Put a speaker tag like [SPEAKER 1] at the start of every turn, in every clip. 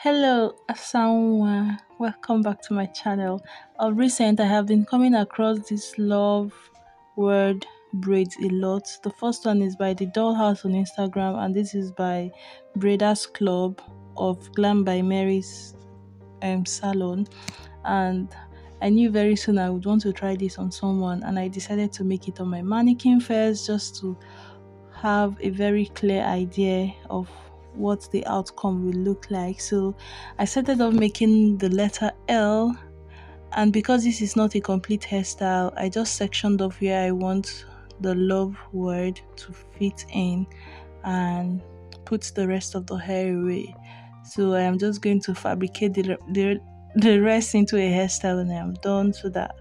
[SPEAKER 1] Hello, Asanwa. Welcome back to my channel. Of recent, I have been coming across this love word braids a lot. The first one is by the Dollhouse on Instagram, and this is by Braiders Club of Glam by Mary's salon. And I knew very soon I would want to try this on someone, and I decided to make it on my mannequin first, just to have a very clear idea of what the outcome will look like. So I started off making the letter L, and because this is not a complete hairstyle, I just sectioned off where I want the love word to fit in and put the rest of the hair away. So I am just going to fabricate the rest into a hairstyle when I am done, so that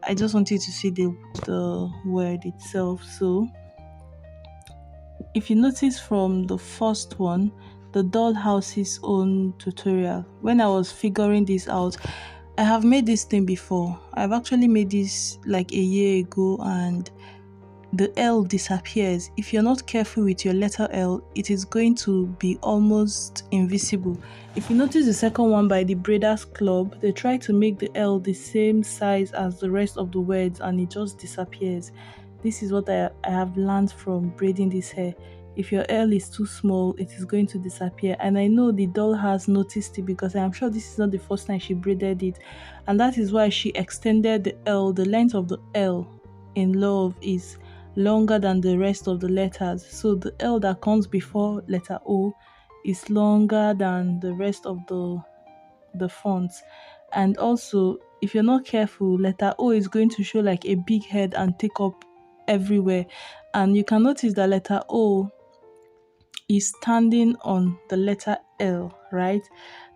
[SPEAKER 1] I just want you to see the word itself. So if you notice from the first one, the dollhouse's own tutorial, when I was figuring this out, I have made this thing before. I've actually made this like a year ago, and the L disappears. If you're not careful with your letter L, it is going to be almost invisible. If you notice the second one by the Braiders Club, they try to make the L the same size as the rest of the words, and it just disappears. This is what I have learned from braiding this hair. If your L is too small, it is going to disappear. And I know the doll has noticed it, because I am sure this is not the first time she braided it. And that is why she extended the L. The length of the L in love is longer than the rest of the letters. So the L that comes before letter O is longer than the rest of the fonts. And also, if you're not careful, letter O is going to show like a big head and take up everywhere. And you can notice that letter O is standing on the letter L, right?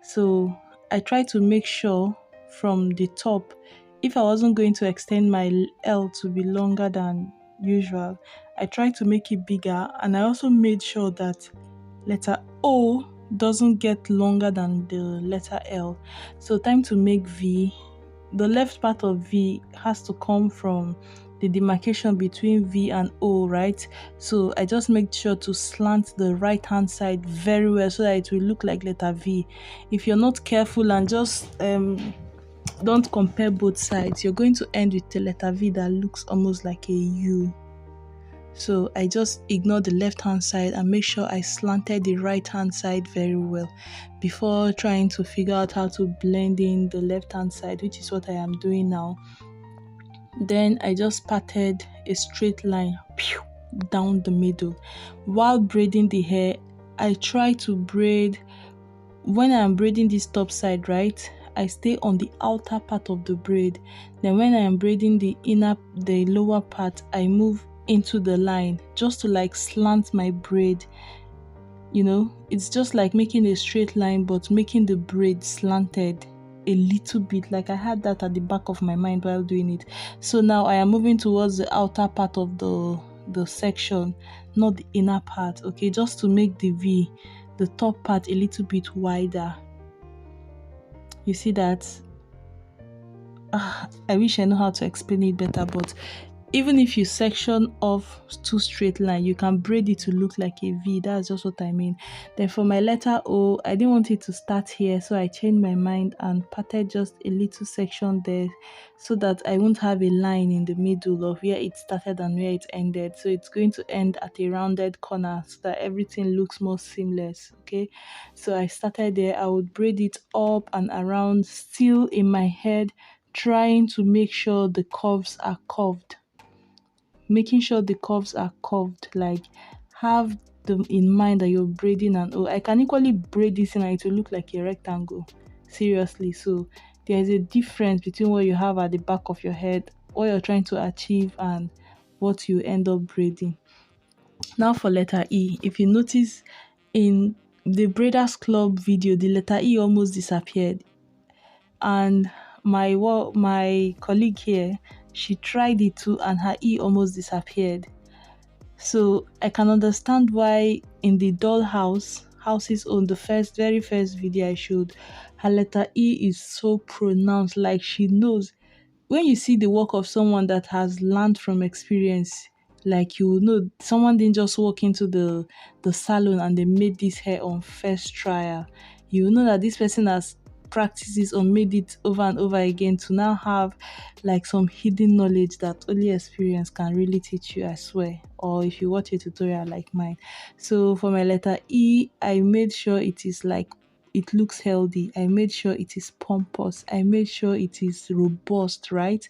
[SPEAKER 1] So I try to make sure from the top, if I wasn't going to extend my L to be longer than usual, I tried to make it bigger, and I also made sure that letter O doesn't get longer than the letter L. So time to make V. The left part of V has to come from the demarcation between V and O, right? So I just make sure to slant the right hand side very well, so that it will look like letter V. If you're not careful and just don't compare both sides, you're going to end with a letter V that looks almost like a U. So I just ignore the left hand side and make sure I slanted the right hand side very well before trying to figure out how to blend in the left hand side, which is what I am doing now. Then I just parted a straight line down the middle. While braiding the hair, I try to braid, when I'm braiding this top side, right, I stay on the outer part of the braid. Then when I am braiding the lower part, I move into the line just to like slant my braid. You know, it's just like making a straight line but making the braid slanted a little bit. Like I had that at the back of my mind while doing it. So now I am moving towards the outer part of the section, not the inner part, okay, just to make the V, the top part, a little bit wider. You see that? I wish I know how to explain it better, but even if you section off two straight lines, you can braid it to look like a V. That's just what I mean. Then for my letter O, I didn't want it to start here, so I changed my mind and parted just a little section there, so that I won't have a line in the middle of where it started and where it ended. So it's going to end at a rounded corner, so that everything looks more seamless, okay? So I started there. I would braid it up and around, still in my head, trying to make sure the curves are curved. Making sure the curves are curved, like have them in mind that you're braiding an O. I can equally braid this and it will look like a rectangle, seriously. So there is a difference between what you have at the back of your head, what you're trying to achieve, and what you end up braiding. Now for letter E, if you notice in the Braiders Club video, the letter E almost disappeared, and my colleague here, she tried it too, and her E almost disappeared. So I can understand why in the house's own, the very first video I showed, her letter E is so pronounced. Like she knows. When you see the work of someone that has learned from experience, like you will know someone didn't just walk into the salon and they made this hair on first trial. you know that this person has practiced this or made it over and over again to now have like some hidden knowledge that only experience can really teach you, I swear. Or if you watch a tutorial like mine. So for my letter E, I made sure it is like it looks healthy. I made sure it is pompous. I made sure it is robust, right?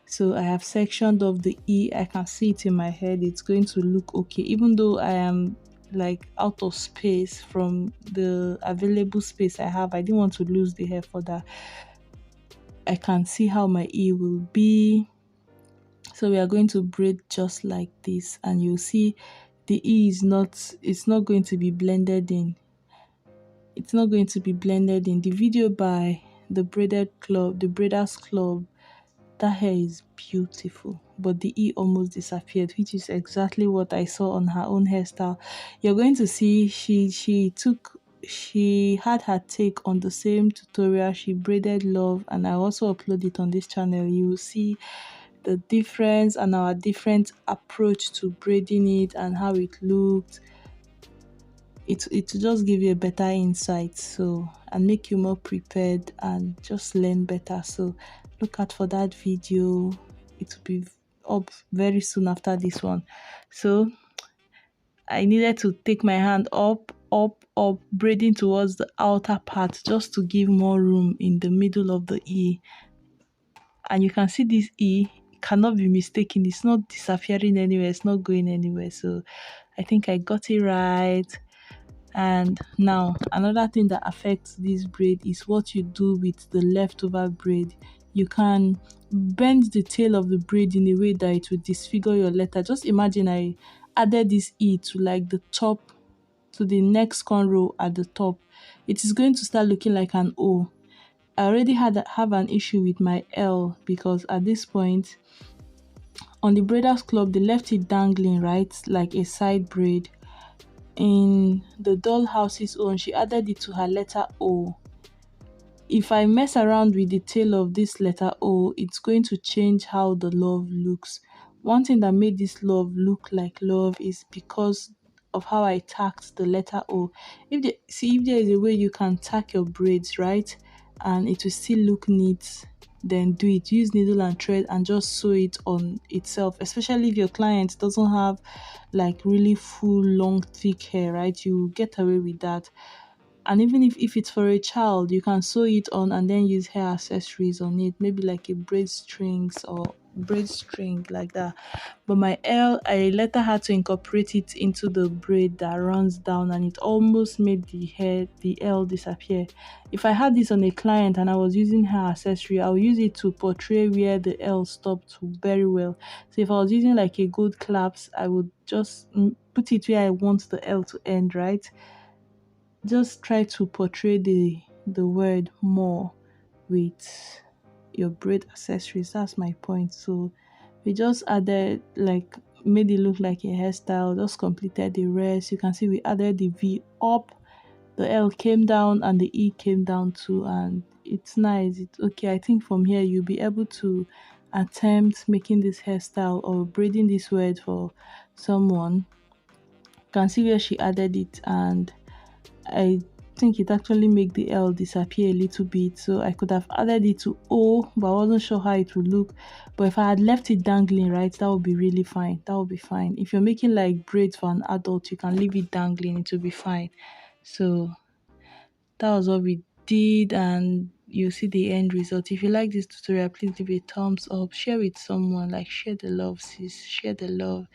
[SPEAKER 1] So I have sectioned off the E. I can see it in my head. It's going to look okay, even though I am like out of space from the available space I have. I didn't want to lose the hair for that. I can see how my E will be. So we are going to braid just like this, and you'll see the E is not, it's not going to be blended in. It's not going to be blended in. The video by the braided club, the braiders club, that hair is beautiful, but the E almost disappeared, which is exactly what I saw on her own hairstyle. You're going to see she had her take on the same tutorial. She braided love, and I also upload it on this channel. You will see the difference and our different approach to braiding it and how it looked. It will just give you a better insight, so, and make you more prepared and just learn better. So look out for that video. It will be up very soon after this one. So I needed to take my hand up, braiding towards the outer part just to give more room in the middle of the E. And you can see this E cannot be mistaken. It's not disappearing anywhere. It's not going anywhere. So I think I got it right. And now another thing that affects this braid is what you do with the leftover braid. You can bend the tail of the braid in a way that it will disfigure your letter. Just imagine I added this E to like the top, to the next cornrow at the top. It is going to start looking like an O. I already have an issue with my L, because at this point on the Braiders Club they left it dangling, right, like a side braid. In the dollhouse's own, she added it to her letter O. If I mess around with the tail of this letter O, it's going to change how the love looks. One thing that made this love look like love is because of how I tacked the letter O. If there is a way you can tack your braids, right, and it will still look neat, then do it. Use needle and thread and just sew it on itself, especially if your client doesn't have like really full long thick hair, right? You get away with that. And even if it's for a child, you can sew it on and then use hair accessories on it, maybe like a braid strings or braid string like that. But my L, I later had to incorporate it into the braid that runs down, and it almost made the L disappear. If I had this on a client and I was using hair accessory, I'll use it to portray where the L stopped very well. So if I was using like a gold clasp, I would just put it where I want the L to end, right? Just try to portray the word more with your braid accessories. That's my point. So we just added, like, made it look like a hairstyle, just completed the rest. You can see we added the V up, the L came down, and the E came down too, and it's nice. It's okay. I think from here you'll be able to attempt making this hairstyle or braiding this word for someone. You can see where she added it, and I think it actually make the L disappear a little bit. So I could have added it to O, but I wasn't sure how it would look. But if I had left it dangling, right, that would be really fine. That would be fine. If you're making like braids for an adult, you can leave it dangling, it will be fine. So that was what we did, and you see the end result. If you like this tutorial, please give it a thumbs up, share with someone, like share the love, sis, share the love.